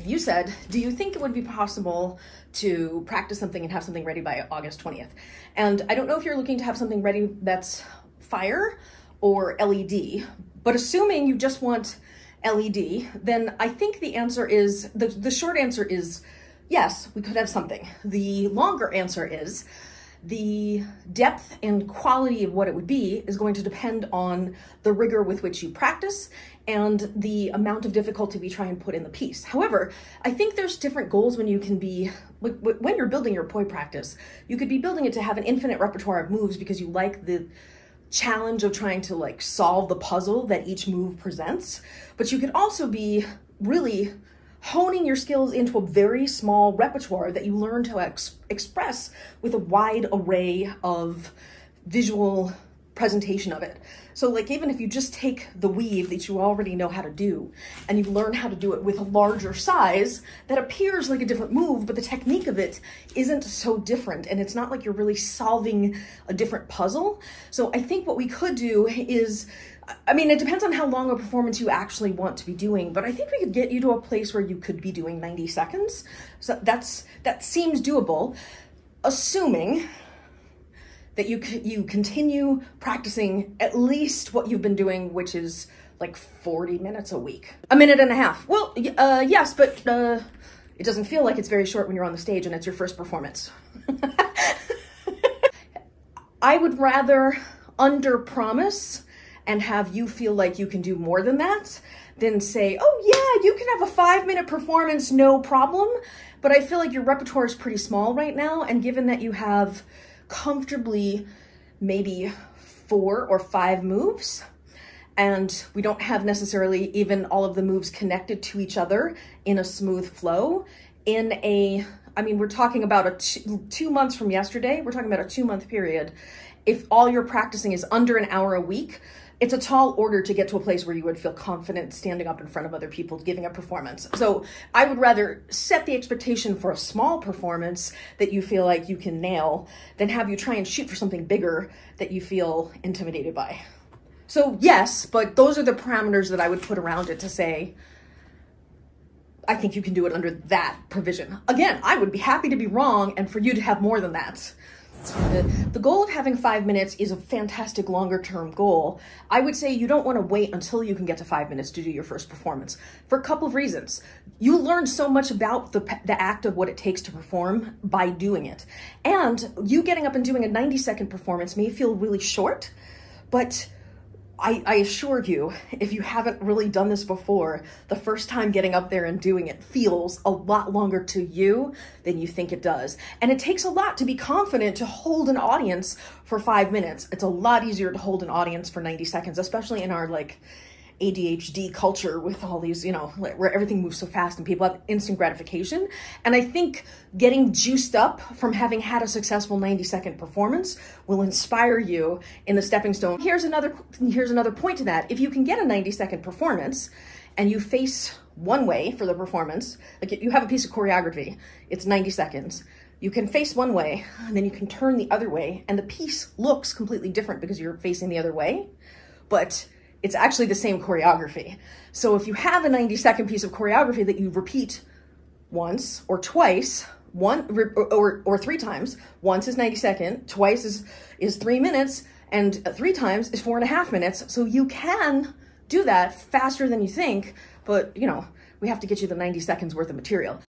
You said, do you think it would be possible to practice something and have something ready by August 20th? And I don't know if you're looking to have something ready that's fire or LED, but assuming you just want LED, then I think the answer is, the short answer is yes, we could have something. The longer answer is the depth and quality of what it would be is going to depend on the rigor with which you practice and the amount of difficulty we try and put in the piece. However, I think there's different goals when you can be, when you're building your poi practice, you could be building it to have an infinite repertoire of moves because you like the challenge of trying to like solve the puzzle that each move presents. But you could also be really honing your skills into a very small repertoire that you learn to express with a wide array of visual presentation of it. So like even if you just take the weave that you already know how to do and you learn how to do it with a larger size that appears like a different move, but the technique of it isn't so different and it's not like you're really solving a different puzzle. So I think what we could do is, I mean, it depends on how long a performance you actually want to be doing, but I think we could get you to a place where you could be doing 90 seconds. So that seems doable, assuming that you continue practicing at least what you've been doing, which is like 40 minutes a week. A minute and a half. Well, yes, but it doesn't feel like it's very short when you're on the stage and it's your first performance. I would rather under-promise and have you feel like you can do more than that than say, oh yeah, you can have a 5-minute performance, no problem. But I feel like your repertoire is pretty small right now. And given that you have comfortably maybe 4 or 5 moves, and we don't have necessarily even all of the moves connected to each other in a smooth flow, I mean, we're talking about a 2 months from yesterday, we're talking about a 2-month period. If all you're practicing is under an hour a week, it's a tall order to get to a place where you would feel confident standing up in front of other people giving a performance. So I would rather set the expectation for a small performance that you feel like you can nail than have you try and shoot for something bigger that you feel intimidated by. So yes, but those are the parameters that I would put around it to say, I think you can do it under that provision. Again, I would be happy to be wrong and for you to have more than that. The goal of having 5 minutes is a fantastic longer term goal. I would say you don't want to wait until you can get to 5 minutes to do your first performance for a couple of reasons. You learn so much about the act of what it takes to perform by doing it. And you getting up and doing a 90-second performance may feel really short, but I assure you, if you haven't really done this before, the first time getting up there and doing it feels a lot longer to you than you think it does. And it takes a lot to be confident to hold an audience for 5 minutes. It's a lot easier to hold an audience for 90 seconds, especially in our like ADHD culture with all these, you know, where everything moves so fast and people have instant gratification. And I think getting juiced up from having had a successful 90-second performance will inspire you in the stepping stone. Here's another point to that. If you can get a 90-second performance and you face one way for the performance, like you have a piece of choreography, it's 90 seconds. You can face one way and then you can turn the other way and the piece looks completely different because you're facing the other way, but it's actually the same choreography. So if you have a 90-second piece of choreography that you repeat once or twice, or 3 times, once is 90 second, twice is 3 minutes, and 3 times is 4.5 minutes. So you can do that faster than you think, but you know, we have to get you the 90 seconds worth of material.